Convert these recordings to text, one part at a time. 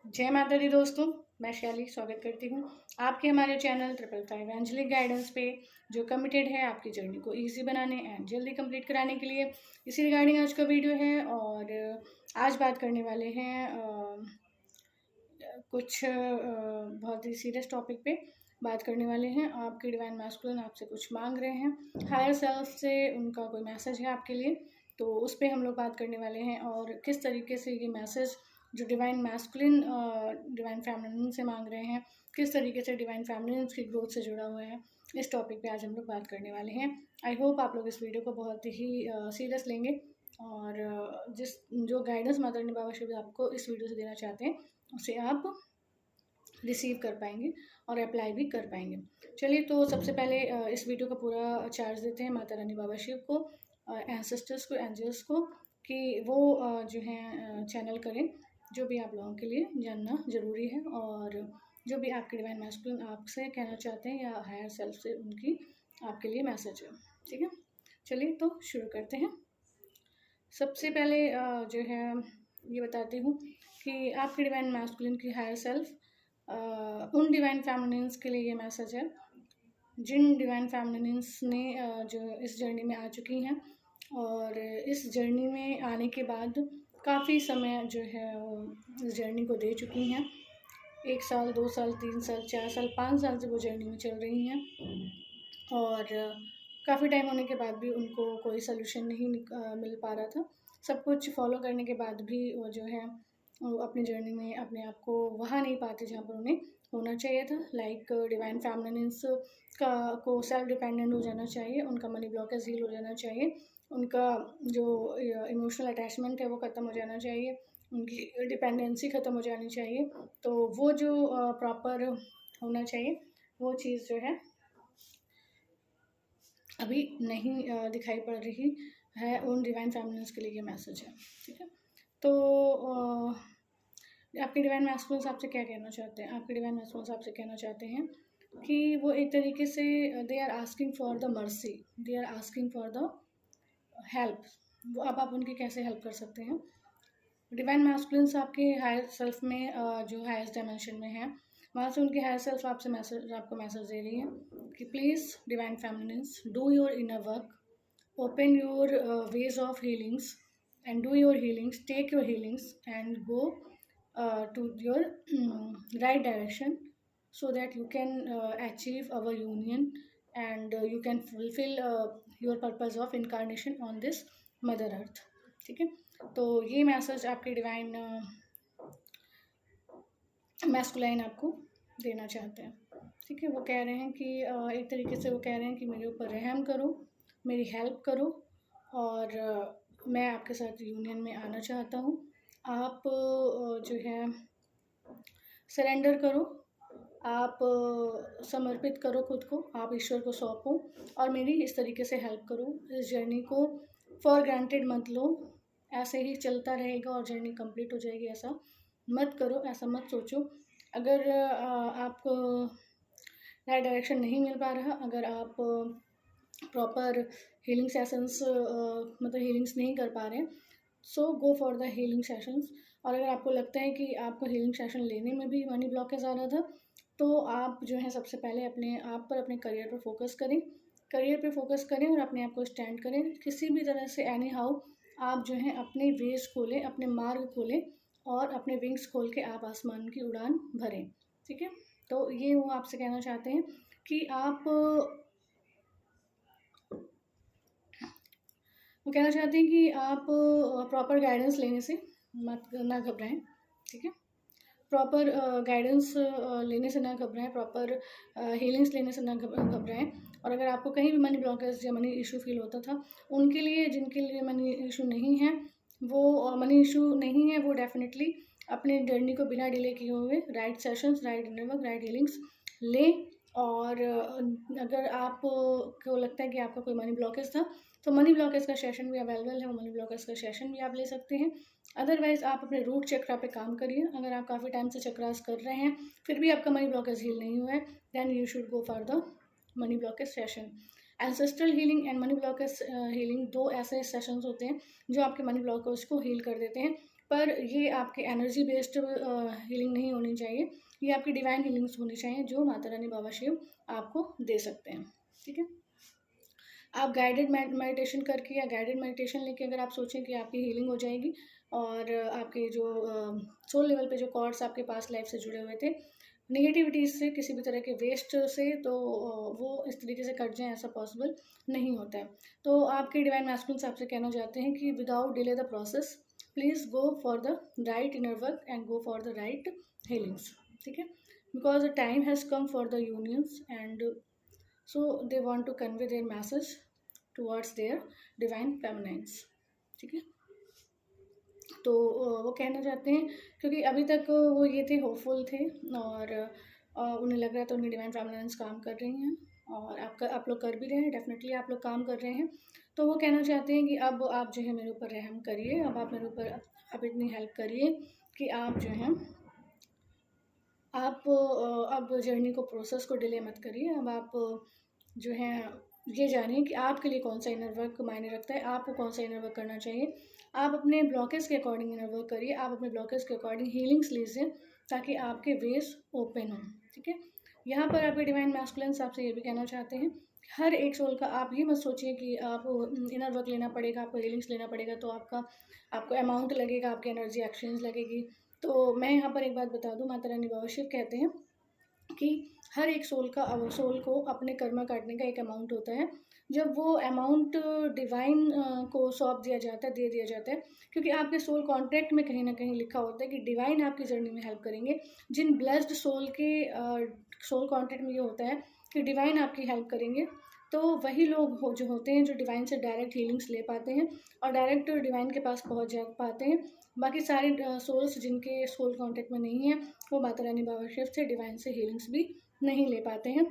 जय माता दी दोस्तों, मैं शैली स्वागत करती हूँ आपके हमारे चैनल 555 एंजलिक गाइडेंस पे, जो कमिटेड है आपकी जर्नी को इजी बनाने एंड जल्दी कंप्लीट कराने के लिए। इसी रिगार्डिंग आज का वीडियो है और आज बात करने वाले हैं कुछ बहुत ही सीरियस टॉपिक पे बात करने वाले हैं। आपके डिवाइन मैस्कुलिन आपसे कुछ मांग रहे हैं, हायर सेल्फ से उनका कोई मैसेज है आपके लिए, तो उस पर हम लोग बात करने वाले हैं। और किस तरीके से ये मैसेज जो डिवाइन मैस्कुलिन डिवाइन फेमिनिन से मांग रहे हैं, किस तरीके से डिवाइन फेमिनिन की ग्रोथ से जुड़ा हुआ है, इस टॉपिक पे आज हम लोग बात करने वाले हैं। आई होप आप लोग इस वीडियो को बहुत ही सीरियस लेंगे और जिस जो गाइडेंस माता रानी बाबा शिव आपको इस वीडियो से देना चाहते हैं उसे आप रिसीव कर पाएंगे और अप्लाई भी कर पाएंगे। चलिए, तो सबसे पहले इस वीडियो का पूरा चार्ज देते हैं माता रानी बाबा शिव को, एंसेस्टर्स को, एंजल्स को, कि वो जो है चैनल करें जो भी आप लोगों के लिए जानना ज़रूरी है और जो भी आपके डिवाइन मैस्कुलिन आपसे कहना चाहते हैं या हायर सेल्फ से उनकी आपके लिए मैसेज है। ठीक है, चलिए तो शुरू करते हैं। सबसे पहले जो है ये बताती हूँ कि आपके डिवाइन मैस्कुलिन की हायर सेल्फ उन डिवाइन फेमिनिन्स के लिए ये मैसेज है जिन डिवाइन फेमिनिन्स ने जो इस जर्नी में आ चुकी हैं और इस जर्नी में आने के बाद काफ़ी समय जो है वो इस जर्नी को दे चुकी हैं। 1 साल, 2 साल, 3 साल, 4 साल, 5 साल से वो जर्नी में चल रही हैं और काफ़ी टाइम होने के बाद भी उनको कोई सलूशन नहीं मिल पा रहा था। सब कुछ फॉलो करने के बाद भी वो जो है वो अपनी जर्नी में अपने आप को वहाँ नहीं पाते जहाँ पर उन्हें होना चाहिए था। लाइक डिवाइन फेमिनिन्स का को सेल्फ डिपेंडेंट हो जाना चाहिए, उनका मनी ब्लॉकेज हील हो जाना चाहिए, उनका जो इमोशनल अटैचमेंट है वो ख़त्म हो जाना चाहिए, उनकी डिपेंडेंसी ख़त्म हो जानी चाहिए। तो वो जो प्रॉपर होना चाहिए वो चीज़ जो है अभी नहीं दिखाई पड़ रही है उन डिवाइन फेमिनिन्स के लिए ये मैसेज है। ठीक है, तो आपके डिवाइन मैस्कुलिन्स आपसे क्या कहना चाहते हैं? आपके डिवाइन मैस्कुलिन्स आपसे कहना चाहते हैं कि वो एक तरीके से they are asking for the mercy, they are asking for the help. वो अब आप उनकी कैसे हेल्प कर सकते हैं? डिवाइन मैस्कुलिन्स आपके हायर सेल्फ में जो हायर डायमेंशन में है, वहाँ से उनकी हायर सेल्फ आपको मैसेज दे रही है कि please divine feminines, do your inner work, open your ways of healings and do your healings, take your healings and go to your right direction so that you can achieve our union and you can fulfill your purpose of incarnation on this mother earth। ठीक है, तो ये message आपके divine masculine आपको देना चाहते हैं। ठीक है, वो कह रहे हैं कि एक तरीके से वो कह रहे हैं कि मेरे ऊपर रहम करो, मेरी हेल्प करो और मैं आपके साथ यूनियन में आना चाहता हूँ। आप जो है सरेंडर करो, आप समर्पित करो खुद को, आप ईश्वर को सौंपो और मेरी इस तरीके से हेल्प करो। इस जर्नी को फॉर ग्रांटेड मत लो, ऐसे ही चलता रहेगा और जर्नी कंप्लीट हो जाएगी, ऐसा मत करो, ऐसा मत सोचो। अगर आपको राइट डायरेक्शन नहीं मिल पा रहा, अगर आप प्रॉपर हीलिंग सेशंस मतलब हीलिंग्स नहीं कर पा रहे हैं, so go for the healing sessions. और अगर आपको लगता है कि आपको हीलिंग सेशन लेने में भी मनी ब्लॉकेज आ रहा था, तो आप जो है सबसे पहले अपने आप पर, अपने करियर पर फोकस करें, करियर पे फोकस करें और अपने आप को स्टैंड करें। किसी भी तरह से एनी हाउ आप जो है अपने वेज खोलें, अपने मार्ग खोलें और अपने विंग्स खोल के आप आसमान की उड़ान भरें। ठीक है, तो ये वो आपसे कहना चाहते हैं कि आप वो कहना चाहते हैं कि आप प्रॉपर गाइडेंस लेने से ना घबराएं। ठीक है, प्रॉपर गाइडेंस लेने से ना घबराएं, प्रॉपर हीलिंग्स लेने से ना घबराएं। और अगर आपको कहीं भी मनी ब्लॉकेज या मनी इशू फील होता था, उनके लिए, जिनके लिए मनी इशू नहीं है, वो मनी इशू नहीं है, वो डेफिनेटली अपनी जर्नी को बिना डिले किए हुए right sessions, right inner work, right healings लें। और अगर आपको लगता है कि आपका कोई मनी ब्लॉकेज था, तो मनी ब्लॉकेज का सेशन भी अवेलेबल है, वो मनी ब्लॉकेज का सेशन भी आप ले सकते हैं। अदरवाइज़ आप अपने रूट चक्रा पे काम करिए। अगर आप काफ़ी टाइम से चक्रास कर रहे हैं फिर भी आपका मनी ब्लॉकेज हील नहीं हुआ है, then you should go for the money blockage session. Ancestral healing and money blockage healing 2 ऐसे सेशंस होते हैं जो आपके मनी ब्लॉकेज को हील कर देते हैं। पर ये आपके एनर्जी बेस्ड हीलिंग नहीं होनी चाहिए, ये आपकी डिवाइन हीलिंग्स होनी चाहिए जो माता रानी बाबा शिव आपको दे सकते हैं। ठीक है, आप गाइडेड मेडिटेशन करके या गाइडेड मेडिटेशन लेके अगर आप सोचें कि आपकी हीलिंग हो जाएगी और आपके जो सोल लेवल पे जो कॉर्ड्स आपके पास लाइफ से जुड़े हुए थे नेगेटिविटीज़ से, किसी भी तरह के वेस्ट से, तो वो इस तरीके से कट जाए, ऐसा पॉसिबल नहीं होता है। तो आपके डिवाइन मैस्कुलिन्स आपसे कहना चाहते हैं कि without delay the process, please go for the right inner work and go for the right healings. ठीक है, because the time has come for the unions and so they want to convey their message towards their divine feminines. ठीक है, तो वो कहना चाहते हैं क्योंकि अभी तक वो ये थे, होपफुल थे और उन्हें लग रहा था उनकी डिवाइन फेमिनाइंस काम कर रही हैं और आप लोग कर भी रहे हैं, डेफिनेटली आप लोग काम कर रहे हैं। तो वो कहना चाहते हैं कि अब आप जो है मेरे ऊपर रहम करिए, अब आप मेरे ऊपर अब इतनी हेल्प करिए कि आप जो हैं आप अब जर्नी को, प्रोसेस को डिले मत करिए। अब आप जो हैं ये जानिए कि आपके लिए कौन सा इनर वर्क मायने रखता है, आपको कौन सा इनर वर्क करना चाहिए। आप अपने ब्लॉकेज के अकॉर्डिंग इनर वर्क करिए, आप अपने ब्लॉकेज के अकॉर्डिंग हीलिंग्स लीजिए ताकि आपके वेज ओपन हों। ठीक है, यहाँ पर आपके डिवाइन मैस्कुलिन्स आपसे ये भी कहना चाहते हैं, हर एक सोल का आप ये मत सोचिए कि आप इनर वर्क लेना पड़ेगा, आपको हीलिंग्स लेना पड़ेगा तो आपको अमाउंट लगेगा, आपकी एनर्जी एक्सचेंज लगेगी। तो मैं यहाँ पर एक बात बता दूँ, माता रानी बाबा शिव कहते हैं कि हर एक सोल को अपने कर्मा काटने का एक अमाउंट होता है। जब वो अमाउंट डिवाइन को सौंप दिया जाता है, दे दिया जाता है, क्योंकि आपके सोल कॉन्ट्रैक्ट में कहीं ना कहीं लिखा होता है कि डिवाइन आपकी जर्नी में हेल्प करेंगे। जिन ब्लेस्ड सोल के सोल कॉन्ट्रैक्ट में ये होता है कि डिवाइन आपकी हेल्प करेंगे, तो वही लोग जो होते हैं जो डिवाइन से डायरेक्ट हीलिंग्स ले पाते हैं और डायरेक्ट डिवाइन के पास पहुंच जा पाते हैं। बाकी सारे सोल्स जिनके सोल कॉन्टैक्ट में नहीं है, वो माता रानी बाबा शिव से डिवाइन से हीलिंग्स भी नहीं ले पाते हैं।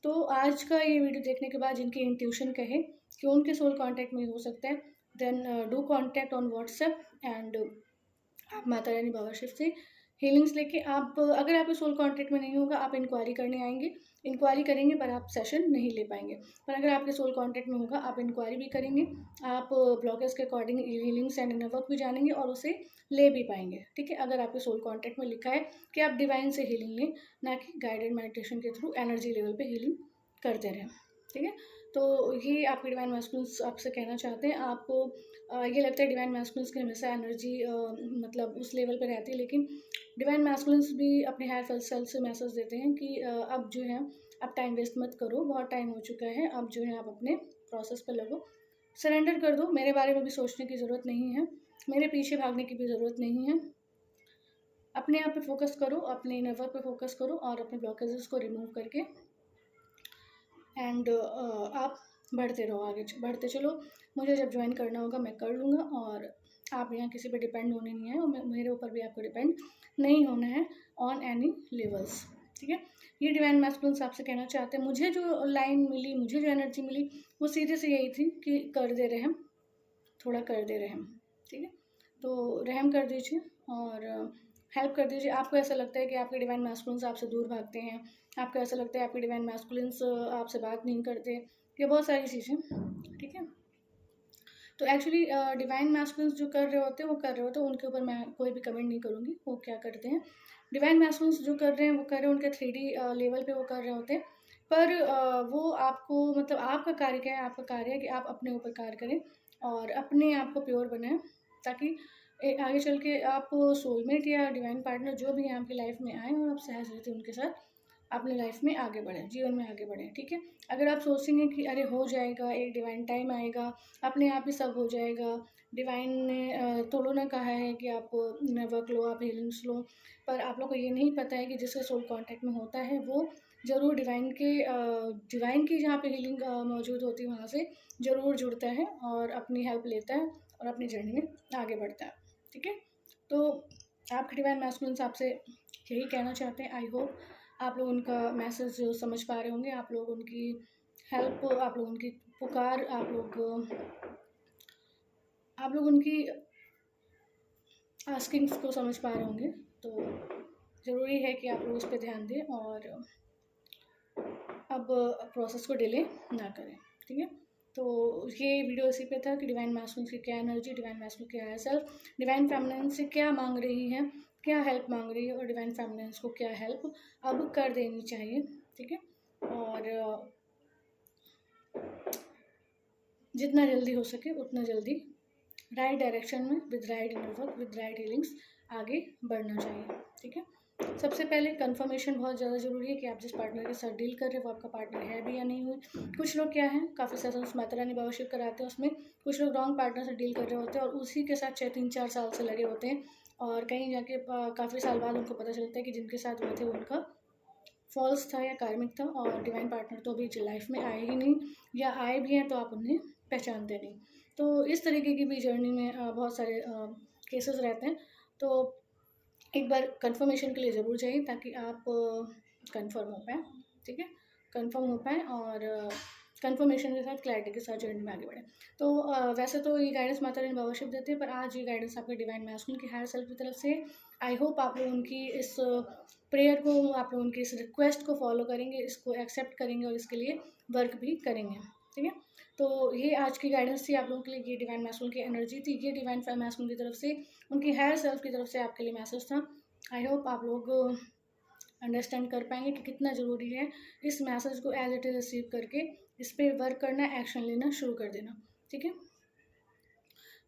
तो आज का ये वीडियो देखने के बाद जिनकी इंट्यूशन कहे कि उनके सोल कॉन्टैक्ट में हो सकता है, then do contact on WhatsApp and आप माता रानी बाबा शिव से हीलिंग्स लेके आप, अगर आपके सोल कॉन्टैक्ट में नहीं होगा, आप इंक्वायरी करने आएंगे, इंक्वायरी करेंगे पर आप सेशन नहीं ले पाएंगे। पर अगर आपके सोल कॉन्टैक्ट में होगा, आप इंक्वायरी भी करेंगे, आप ब्लॉकेज के according healings and inner work भी जानेंगे और उसे ले भी पाएंगे। ठीक है, अगर आपके सोल कॉन्टैक्ट में लिखा है कि आप डिवाइन से हीलिंग लें, ना कि गाइडेड मेडिटेशन के थ्रू एनर्जी लेवल पे हीलिंग करते रहें। ठीक है, तो ये आपके डिवाइन मैस्कुलिन्स आपसे कहना चाहते हैं। आपको ये लगता है डिवाइन मैस्कुलिन्स की हमेशा एनर्जी मतलब उस लेवल पे रहती है, लेकिन डिवाइन मैस्कुलिन्स भी अपने हायर सेल्फ से मैसेज देते हैं कि अब जो है अब टाइम वेस्ट मत करो, बहुत टाइम हो चुका है, अब जो है आप अपने प्रोसेस पर लगो, सरेंडर कर दो, मेरे बारे में भी सोचने की ज़रूरत नहीं है, मेरे पीछे भागने की भी ज़रूरत नहीं है। अपने आप पे फोकस करो, अपने इनर वर्क पे फोकस करो और अपने ब्लॉकेजेस को रिमूव करके एंड आप बढ़ते रहो, आगे बढ़ते चलो। मुझे जब ज्वाइन करना होगा मैं कर लूँगा और आप यहाँ किसी पे डिपेंड होने नहीं है और मेरे ऊपर भी आपको डिपेंड नहीं होना है ऑन एनी लेवल्स। ठीक है, ये डिवाइन मैस्कुलिन्स आपसे कहना चाहते हैं। मुझे जो लाइन मिली, मुझे जो एनर्जी मिली, वो सीधे से यही थी कि कर दे रहम, थोड़ा कर दे रहम। ठीक है, तो रहम कर दीजिए और हेल्प कर दीजिए। आपको ऐसा लगता है कि आपके डिवाइन मैस्कुलिन्स आपसे दूर भागते हैं, आपको ऐसा लगता है आपके डिवाइन मैस्कुलिन्स आपसे बात नहीं करते, ये बहुत सारी चीज़ें। ठीक है, तो एक्चुअली डिवाइन मैस्कुलिन्स जो कर रहे होते हैं वो कर रहे होते हैं, उनके ऊपर मैं कोई भी कमेंट नहीं करूँगी वो क्या करते हैं। डिवाइन मैस्कुलिन्स जो कर रहे हैं वो कर रहे हैं, उनके 3D लेवल पे वो कर रहे होते हैं, पर वो आपको, मतलब आपका कार्य क्या है, आपका कार्य है कि आप अपने ऊपर कार्य करें और अपने आप को प्योर बनाएं, ताकि आगे चल के आप सोलमेट या डिवाइन पार्टनर जो भी हैं आपकी लाइफ में आएँ और आप सहज रहते उनके साथ अपनी लाइफ में आगे बढ़ें, जीवन में आगे बढ़ें। ठीक है, अगर आप सोचेंगे कि अरे हो जाएगा, एक डिवाइन टाइम आएगा, अपने आप ही सब हो जाएगा, डिवाइन ने थोड़ा ना कहा है कि आप वर्क लो, आप हीलिंग्स लो, पर आप लोग को ये नहीं पता है कि जिसका सोल कांटेक्ट में होता है वो ज़रूर डिवाइन की जहाँ पे हीलिंग मौजूद होती है वहाँ से ज़रूर जुड़ता है और अपनी हेल्प लेता है और अपनी जर्नी में आगे बढ़ता है। ठीक है, तो आपके डिवाइन मैस्कुलिन्स आपसे यही कहना चाहते हैं। आई होप आप लोग उनका मैसेज समझ पा रहे होंगे, आप लोग उनकी हेल्प, आप लोग उनकी पुकार, आप लोग उनकी आस्किंग्स को समझ पा रहे होंगे। तो ज़रूरी है कि आप लोग उस पर ध्यान दें और अब प्रोसेस को डिले ना करें। ठीक है, तो ये वीडियो इसी पे था कि डिवाइन मैस्कुलिन की क्या एनर्जी, डिवाइन मैस्कुलिन की हायर सेल्फ डिवाइन फेमिनिन से क्या मांग रही है, क्या हेल्प मांग रही है, और डिवाइन फेमिनिन को क्या हेल्प अब कर देनी चाहिए। ठीक है, और जितना जल्दी हो सके उतना जल्दी राइट डायरेक्शन में with right inner work with right healings आगे बढ़ना चाहिए। ठीक है, सबसे पहले कंफर्मेशन बहुत ज़्यादा ज़रूरी है कि आप जिस पार्टनर के साथ डील कर रहे हैं वो आपका पार्टनर है भी या नहीं हुई। कुछ लोग क्या हैं, काफ़ी सेशंस माता रानी बाबाशिव कराते हैं, उसमें कुछ लोग रॉन्ग पार्टनर से डील कर रहे होते हैं और उसी के साथ 3-4 साल से लगे होते हैं, और कहीं जाके काफ़ी साल बाद उनको पता चलता है कि जिनके साथ वो थे उनका फॉल्स था या कार्मिक था, और डिवाइन पार्टनर तो अभी लाइफ में आए ही नहीं, या आए भी हैं तो आप उन्हें पहचानते नहीं। तो इस तरीके की भी जर्नी में बहुत सारे केसेस रहते हैं। तो एक बार कंफर्मेशन के लिए ज़रूर जाइए ताकि आप कंफर्म हो पाएँ। ठीक है, कंफर्म हो पाएँ और कंफर्मेशन के साथ क्लैरिटी के साथ जर्नी में आगे बढ़ें। तो वैसे तो ये गाइडेंस माता रानी बाबा शिव देते हैं, पर आज ये गाइडेंस आपके डिवाइन मैस्कुलिन की हायर सेल्फ की तरफ से। आई होप आप लोग उनकी इस प्रेयर को, आप लोग उनकी इस रिक्वेस्ट को फॉलो करेंगे, इसको एक्सेप्ट करेंगे और इसके लिए वर्क भी करेंगे। ठीक है, तो ये आज की गाइडेंस थी आप लोगों के लिए। ये डिवाइन मैस्कुलिन की एनर्जी थी, ये डिवाइन मैस्कुलिन की तरफ से, उनकी हायर सेल्फ की तरफ से आपके लिए मैसेज था। आई होप आप लोग अंडरस्टैंड कर पाएंगे कि कितना ज़रूरी है इस मैसेज को एज इट इज़ रिसीव करके इस पर वर्क करना, एक्शन लेना शुरू कर देना। ठीक है,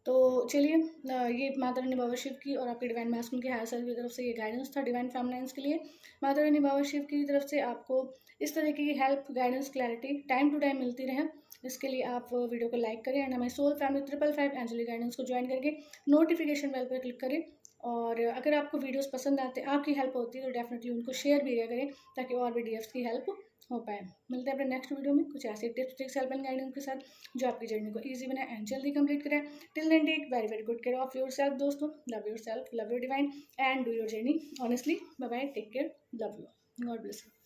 तो चलिए, ये माता रानी बाबा शिव की और आपके डिवाइन मैस्कुलिन के हायर सेल्फ की तरफ से ये गाइडेंस था डिवाइन फेमिनिन्स के लिए। माता रानी बाबा शिव की तरफ से आपको इस तरह की help, guidance, clarity time to time मिलती रहे, इसके लिए आप वीडियो को लाइक करें एंड हमारे सोल फैमिली 555 एंजेलिक गाइडेंस को ज्वाइन करके नोटिफिकेशन बेल पर क्लिक करें। और अगर आपको वीडियोस पसंद आते, आपकी हेल्प होती है, तो डेफिनेटली उनको शेयर भी करें ताकि और भी DFs की हेल्प हो पाए। मिलते हैं अपने नेक्स्ट वीडियो में कुछ ऐसे tips, tricks, help and guidance के साथ जो आपकी जर्नी को ईजी बनाए एंड जल्दी कंप्लीट करें। Till then take very very good care of yourself दोस्तों। Love yourself, love your divine and do your journey honestly. Bye bye, take care, love you, God bless you.